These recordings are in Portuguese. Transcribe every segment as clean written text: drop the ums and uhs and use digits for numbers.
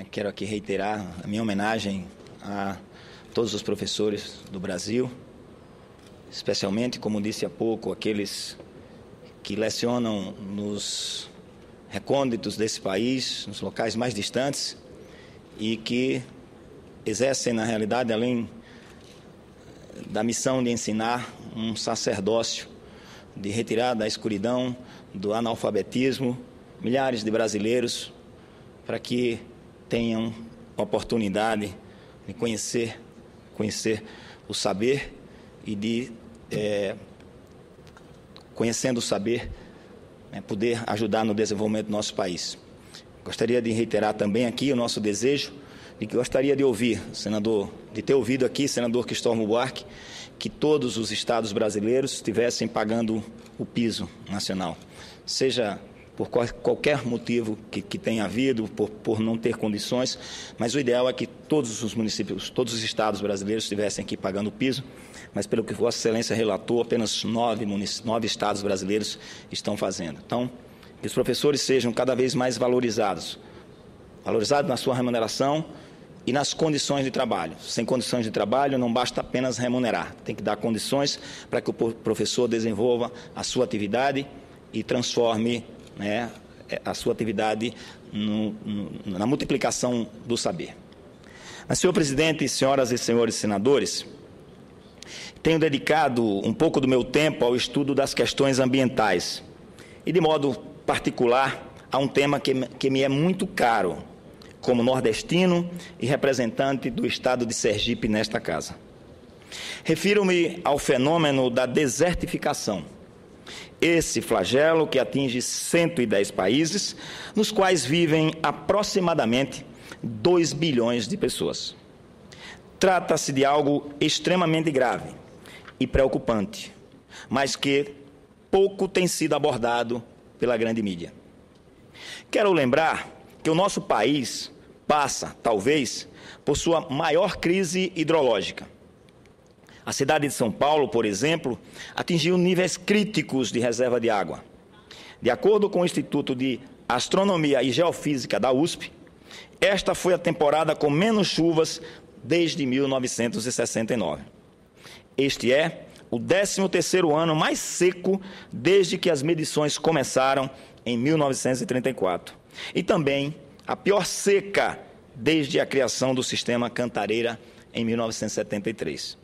Quero aqui reiterar a minha homenagem a todos os professores do Brasil, especialmente, como disse há pouco, aqueles que lecionam nos recônditos desse país, nos locais mais distantes, e que exercem, na realidade, além da missão de ensinar, um sacerdócio de retirar da escuridão, do analfabetismo, milhares de brasileiros, para que tenham oportunidade de conhecer o saber e de, conhecendo o saber, poder ajudar no desenvolvimento do nosso país. Gostaria de reiterar também aqui o nosso desejo de que gostaria de ouvir, senador, de ter ouvido aqui, senador Cristóvão Buarque, que todos os estados brasileiros estivessem pagando o piso nacional, seja por qualquer motivo que tenha havido, por não ter condições, mas o ideal é que todos os municípios, todos os estados brasileiros estivessem aqui pagando o piso, mas pelo que Vossa Excelência relatou, apenas 9 estados brasileiros estão fazendo. Então, que os professores sejam cada vez mais valorizados na sua remuneração e nas condições de trabalho. Sem condições de trabalho, não basta apenas remunerar, tem que dar condições para que o professor desenvolva a sua atividade e transforme a sua atividade na multiplicação do saber. Mas, senhor presidente, senhoras e senhores senadores, tenho dedicado um pouco do meu tempo ao estudo das questões ambientais e, de modo particular, a um tema que me é muito caro, como nordestino e representante do estado de Sergipe nesta casa. Refiro-me ao fenômeno da desertificação, esse flagelo que atinge 110 países, nos quais vivem aproximadamente 2 bilhões de pessoas. Trata-se de algo extremamente grave e preocupante, mas que pouco tem sido abordado pela grande mídia. Quero lembrar que o nosso país passa, talvez, por sua maior crise hidrológica. A cidade de São Paulo, por exemplo, atingiu níveis críticos de reserva de água. De acordo com o Instituto de Astronomia e Geofísica da USP, esta foi a temporada com menos chuvas desde 1969. Este é o 13º ano mais seco desde que as medições começaram em 1934. E também a pior seca desde a criação do sistema Cantareira em 1973.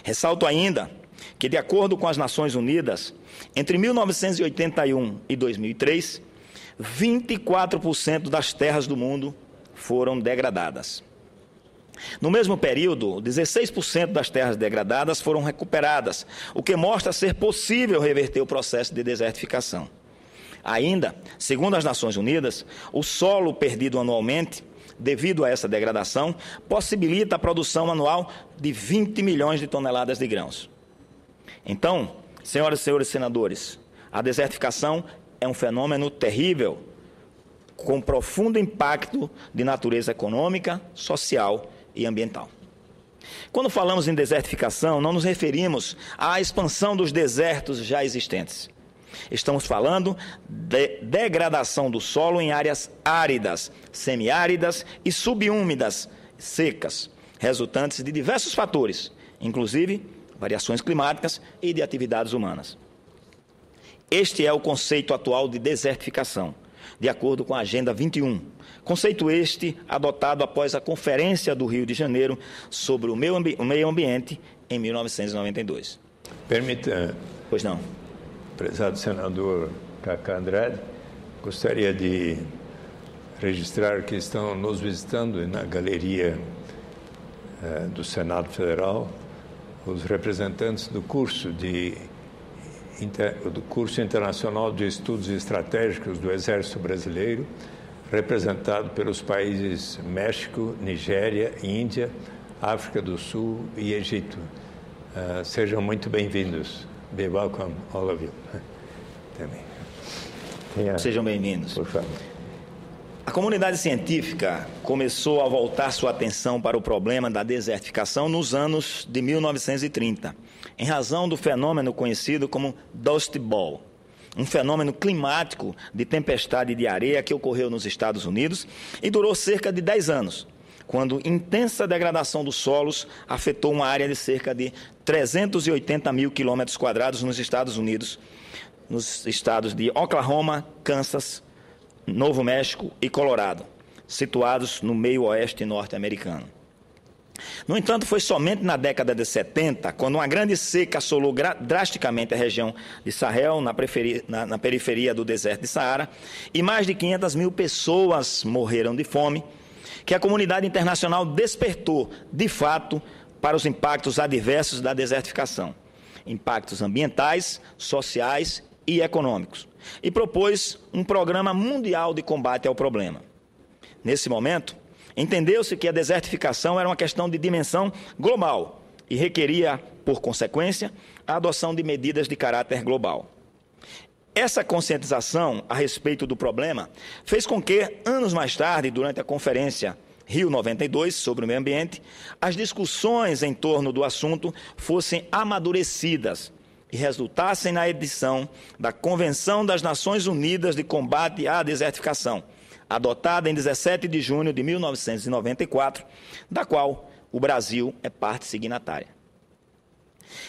Ressalto ainda que, de acordo com as Nações Unidas, entre 1981 e 2003, 24% das terras do mundo foram degradadas. No mesmo período, 16% das terras degradadas foram recuperadas, o que mostra ser possível reverter o processo de desertificação. Ainda, segundo as Nações Unidas, o solo perdido anualmente, devido a essa degradação, possibilita a produção anual de 20 milhões de toneladas de grãos. Então, senhoras e senhores senadores, a desertificação é um fenômeno terrível, com profundo impacto de natureza econômica, social e ambiental. Quando falamos em desertificação, não nos referimos à expansão dos desertos já existentes. Estamos falando de degradação do solo em áreas áridas, semiáridas e subúmidas, secas, resultantes de diversos fatores, inclusive variações climáticas e de atividades humanas. Este é o conceito atual de desertificação, de acordo com a Agenda 21. Conceito este adotado após a Conferência do Rio de Janeiro sobre o meio ambiente em 1992. Permita. Pois não. Prezado senador Cacá Andrade, gostaria de registrar que estão nos visitando na galeria do Senado Federal os representantes do curso Internacional de Estudos Estratégicos do Exército Brasileiro, representado pelos países México, Nigéria, Índia, África do Sul e Egito. Sejam muito bem-vindos. Be welcome, all of you. Sejam bem-vindos. Por favor. A comunidade científica começou a voltar sua atenção para o problema da desertificação nos anos de 1930, em razão do fenômeno conhecido como Dust Bowl, um fenômeno climático de tempestade de areia que ocorreu nos Estados Unidos e durou cerca de 10 anos, quando intensa degradação dos solos afetou uma área de cerca de 380 mil quilômetros quadrados nos Estados Unidos, nos estados de Oklahoma, Kansas, Novo México e Colorado, situados no meio oeste norte-americano. No entanto, foi somente na década de 70, quando uma grande seca assolou drasticamente a região de Sahel, na periferia do deserto de Saara, e mais de 500 mil pessoas morreram de fome, que a comunidade internacional despertou, de fato, para os impactos adversos da desertificação, impactos ambientais, sociais e econômicos, e propôs um programa mundial de combate ao problema. Nesse momento, entendeu-se que a desertificação era uma questão de dimensão global e requeria, por consequência, a adoção de medidas de caráter global. Essa conscientização a respeito do problema fez com que, anos mais tarde, durante a Conferência Rio 92 sobre o meio ambiente, as discussões em torno do assunto fossem amadurecidas e resultassem na edição da Convenção das Nações Unidas de Combate à Desertificação, adotada em 17 de junho de 1994, da qual o Brasil é parte signatária.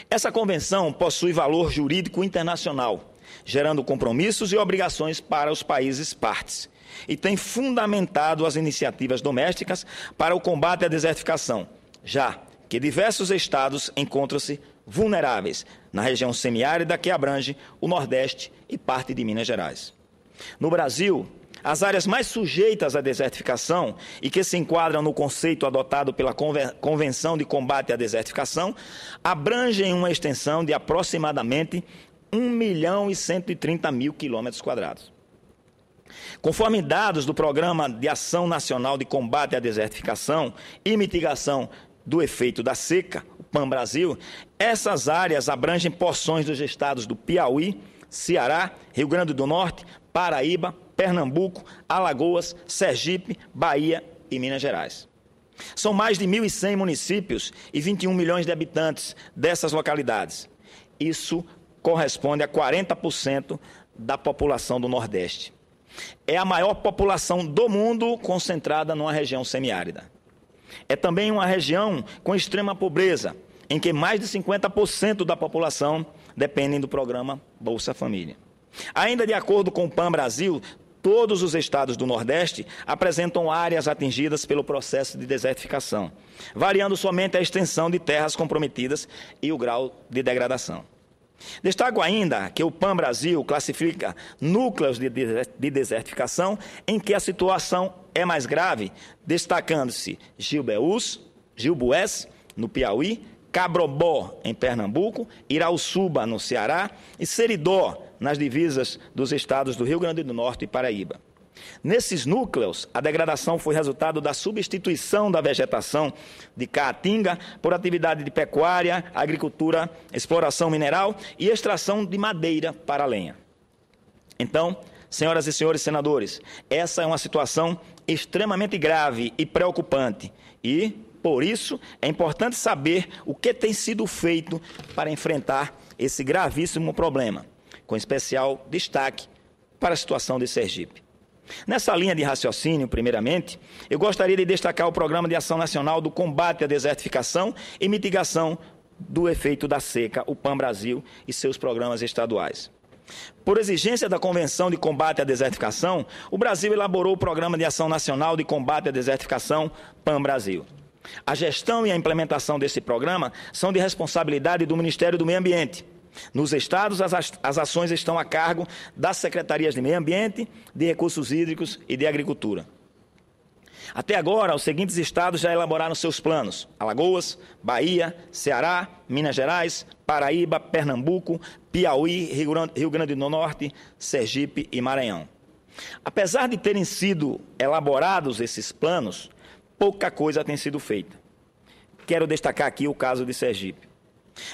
Essa convenção possui valor jurídico internacional, gerando compromissos e obrigações para os países partes, e tem fundamentado as iniciativas domésticas para o combate à desertificação, já que diversos estados encontram-se vulneráveis na região semiárida que abrange o Nordeste e parte de Minas Gerais. No Brasil, as áreas mais sujeitas à desertificação e que se enquadram no conceito adotado pela Convenção de Combate à Desertificação abrangem uma extensão de aproximadamente 1.130.000 quilômetros quadrados. Conforme dados do Programa de Ação Nacional de Combate à Desertificação e Mitigação do Efeito da Seca, o PAN-Brasil, essas áreas abrangem porções dos estados do Piauí, Ceará, Rio Grande do Norte, Paraíba, Pernambuco, Alagoas, Sergipe, Bahia e Minas Gerais. São mais de 1.100 municípios e 21 milhões de habitantes dessas localidades. Isso corresponde a 40% da população do Nordeste. É a maior população do mundo concentrada numa região semiárida. É também uma região com extrema pobreza, em que mais de 50% da população dependem do programa Bolsa Família. Ainda de acordo com o PAN-Brasil, todos os estados do Nordeste apresentam áreas atingidas pelo processo de desertificação, variando somente a extensão de terras comprometidas e o grau de degradação. Destaco ainda que o PAN-Brasil classifica núcleos de desertificação em que a situação é mais grave, destacando-se Gilboés, no Piauí, Cabrobó, em Pernambuco, Irauçuba, no Ceará, e Seridó, nas divisas dos estados do Rio Grande do Norte e Paraíba. Nesses núcleos, a degradação foi resultado da substituição da vegetação de caatinga por atividade de pecuária, agricultura, exploração mineral e extração de madeira para a lenha. Então, senhoras e senhores senadores, essa é uma situação extremamente grave e preocupante e, por isso, é importante saber o que tem sido feito para enfrentar esse gravíssimo problema, com especial destaque para a situação de Sergipe. Nessa linha de raciocínio, primeiramente, eu gostaria de destacar o Programa de Ação Nacional do Combate à Desertificação e Mitigação do Efeito da Seca, o PAN-Brasil, e seus programas estaduais. Por exigência da Convenção de Combate à Desertificação, o Brasil elaborou o Programa de Ação Nacional de Combate à Desertificação, PAN-Brasil. A gestão e a implementação desse programa são de responsabilidade do Ministério do Meio Ambiente. Nos estados, as ações estão a cargo das Secretarias de Meio Ambiente, de Recursos Hídricos e de Agricultura. Até agora, os seguintes estados já elaboraram seus planos: Alagoas, Bahia, Ceará, Minas Gerais, Paraíba, Pernambuco, Piauí, Rio Grande do Norte, Sergipe e Maranhão. Apesar de terem sido elaborados esses planos, pouca coisa tem sido feita. Quero destacar aqui o caso de Sergipe.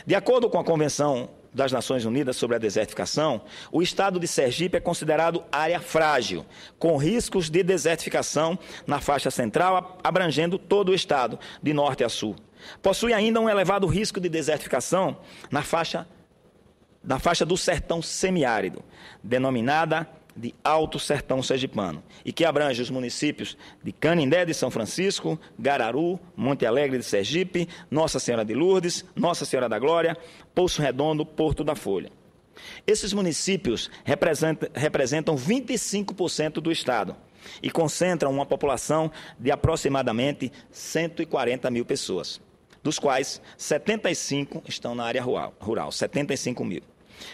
De acordo com a Convenção das Nações Unidas sobre a Desertificação, o estado de Sergipe é considerado área frágil, com riscos de desertificação na faixa central, abrangendo todo o estado, de norte a sul. Possui ainda um elevado risco de desertificação na faixa da faixa do sertão semiárido, denominada de Alto Sertão Sergipano, e que abrange os municípios de Canindé de São Francisco, Gararu, Monte Alegre de Sergipe, Nossa Senhora de Lourdes, Nossa Senhora da Glória, Poço Redondo, Porto da Folha. Esses municípios representam 25% do estado e concentram uma população de aproximadamente 140 mil pessoas, dos quais 75 estão na área rural, 75 mil.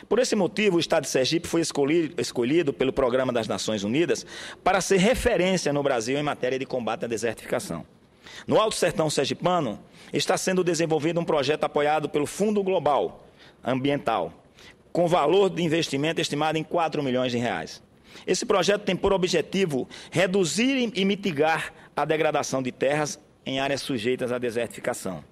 Por esse motivo, o estado de Sergipe foi escolhido pelo Programa das Nações Unidas para ser referência no Brasil em matéria de combate à desertificação. No Alto Sertão Sergipano, está sendo desenvolvido um projeto apoiado pelo Fundo Global Ambiental, com valor de investimento estimado em 4 milhões de reais. Esse projeto tem por objetivo reduzir e mitigar a degradação de terras em áreas sujeitas à desertificação.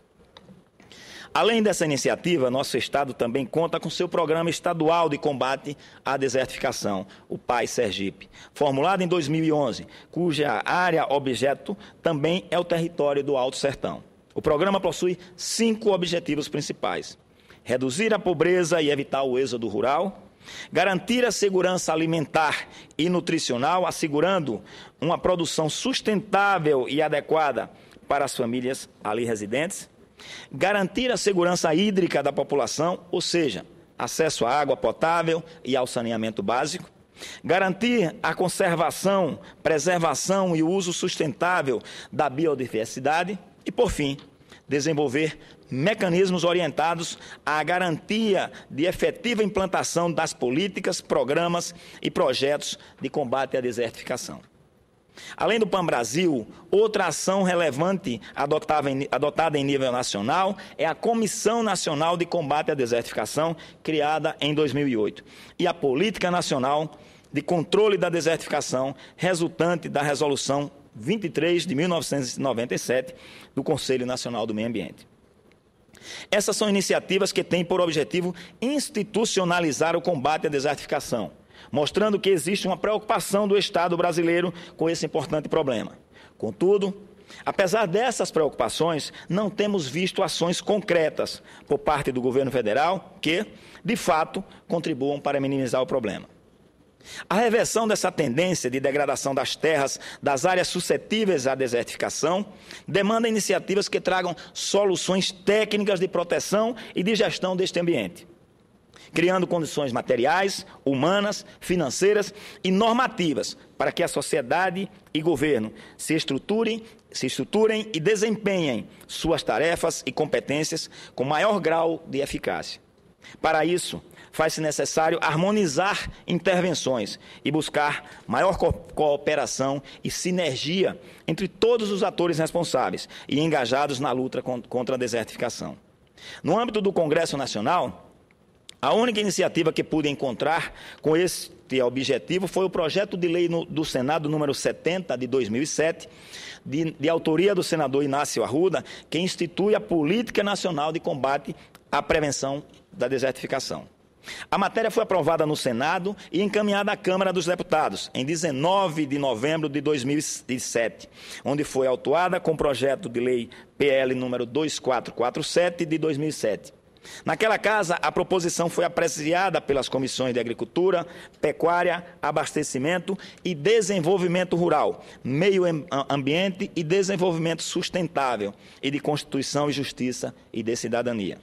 Além dessa iniciativa, nosso estado também conta com seu programa estadual de combate à desertificação, o PAI Sergipe, formulado em 2011, cuja área objeto também é o território do Alto Sertão. O programa possui 5 objetivos principais: reduzir a pobreza e evitar o êxodo rural, garantir a segurança alimentar e nutricional, assegurando uma produção sustentável e adequada para as famílias ali residentes, garantir a segurança hídrica da população, ou seja, acesso à água potável e ao saneamento básico, garantir a conservação, preservação e o uso sustentável da biodiversidade e, por fim, desenvolver mecanismos orientados à garantia de efetiva implantação das políticas, programas e projetos de combate à desertificação. Além do PAN-Brasil, outra ação relevante adotada em nível nacional é a Comissão Nacional de Combate à Desertificação, criada em 2008, e a Política Nacional de Controle da Desertificação, resultante da Resolução 23 de 1997 do Conselho Nacional do Meio Ambiente. Essas são iniciativas que têm por objetivo institucionalizar o combate à desertificação, mostrando que existe uma preocupação do Estado brasileiro com esse importante problema. Contudo, apesar dessas preocupações, não temos visto ações concretas por parte do governo federal que, de fato, contribuam para minimizar o problema. A reversão dessa tendência de degradação das terras das áreas suscetíveis à desertificação demanda iniciativas que tragam soluções técnicas de proteção e de gestão deste ambiente, criando condições materiais, humanas, financeiras e normativas para que a sociedade e governo se estruturem e desempenhem suas tarefas e competências com maior grau de eficácia. Para isso, faz-se necessário harmonizar intervenções e buscar maior cooperação e sinergia entre todos os atores responsáveis e engajados na luta contra a desertificação. No âmbito do Congresso Nacional, a única iniciativa que pude encontrar com este objetivo foi o projeto de lei do Senado número 70 de 2007, de autoria do senador Inácio Arruda, que institui a Política Nacional de Combate à Prevenção da Desertificação. A matéria foi aprovada no Senado e encaminhada à Câmara dos Deputados em 19 de novembro de 2007, onde foi autuada com o projeto de lei PL número 2447 de 2007. Naquela casa, a proposição foi apreciada pelas comissões de Agricultura, Pecuária, Abastecimento e Desenvolvimento Rural, Meio Ambiente e Desenvolvimento Sustentável e de Constituição e Justiça e de Cidadania.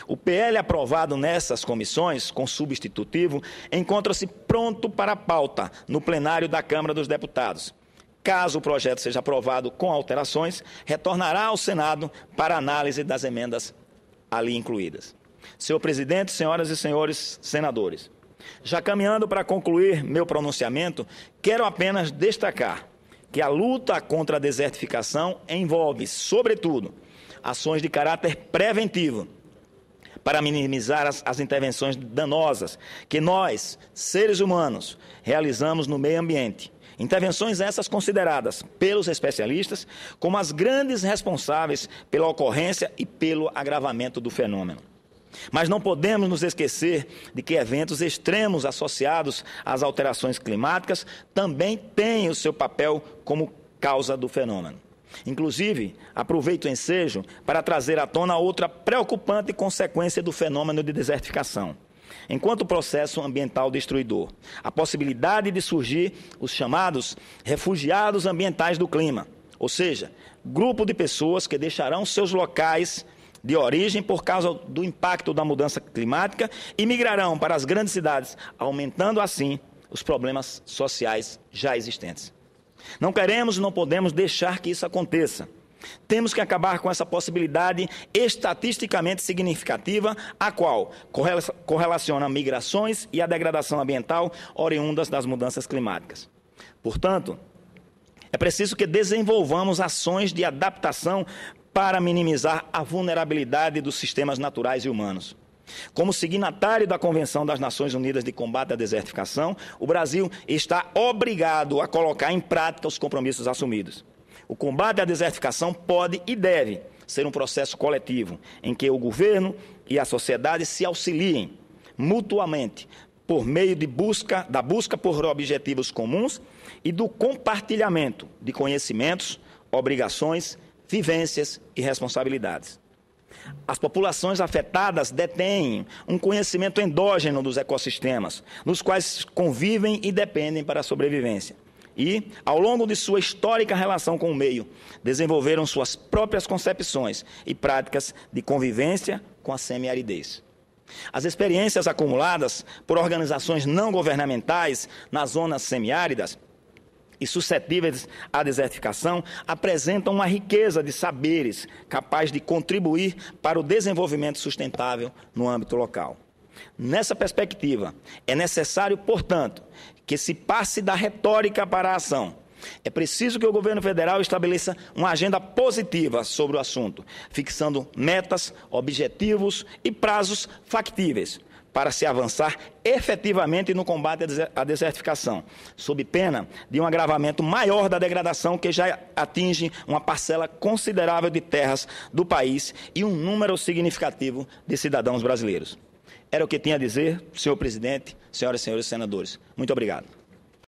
O PL aprovado nessas comissões, com substitutivo, encontra-se pronto para a pauta no plenário da Câmara dos Deputados. Caso o projeto seja aprovado com alterações, retornará ao Senado para análise das emendas ali incluídas. Senhor presidente, senhoras e senhores senadores, já caminhando para concluir meu pronunciamento, quero apenas destacar que a luta contra a desertificação envolve, sobretudo, ações de caráter preventivo, para minimizar as intervenções danosas que nós, seres humanos, realizamos no meio ambiente. Intervenções essas consideradas pelos especialistas como as grandes responsáveis pela ocorrência e pelo agravamento do fenômeno. Mas não podemos nos esquecer de que eventos extremos associados às alterações climáticas também têm o seu papel como causa do fenômeno. Inclusive, aproveito o ensejo para trazer à tona outra preocupante consequência do fenômeno de desertificação: enquanto processo ambiental destruidor. A possibilidade de surgir os chamados refugiados ambientais do clima, ou seja, grupo de pessoas que deixarão seus locais de origem por causa do impacto da mudança climática e migrarão para as grandes cidades, aumentando assim os problemas sociais já existentes. Não queremos e não podemos deixar que isso aconteça. Temos que acabar com essa possibilidade estatisticamente significativa, a qual correlaciona migrações e a degradação ambiental oriundas das mudanças climáticas. Portanto, é preciso que desenvolvamos ações de adaptação para minimizar a vulnerabilidade dos sistemas naturais e humanos. Como signatário da Convenção das Nações Unidas de Combate à Desertificação, o Brasil está obrigado a colocar em prática os compromissos assumidos. O combate à desertificação pode e deve ser um processo coletivo, em que o governo e a sociedade se auxiliem mutuamente por meio da busca por objetivos comuns e do compartilhamento de conhecimentos, obrigações, vivências e responsabilidades. As populações afetadas detêm um conhecimento endógeno dos ecossistemas, nos quais convivem e dependem para a sobrevivência. E, ao longo de sua histórica relação com o meio, desenvolveram suas próprias concepções e práticas de convivência com a semiaridez. As experiências acumuladas por organizações não governamentais nas zonas semiáridas e suscetíveis à desertificação apresentam uma riqueza de saberes capaz de contribuir para o desenvolvimento sustentável no âmbito local. Nessa perspectiva, é necessário, portanto, que se passe da retórica para a ação. É preciso que o governo federal estabeleça uma agenda positiva sobre o assunto, fixando metas, objetivos e prazos factíveis para se avançar efetivamente no combate à desertificação, sob pena de um agravamento maior da degradação que já atinge uma parcela considerável de terras do país e um número significativo de cidadãos brasileiros. Era o que tinha a dizer, senhor presidente, senhoras e senhores senadores. Muito obrigado.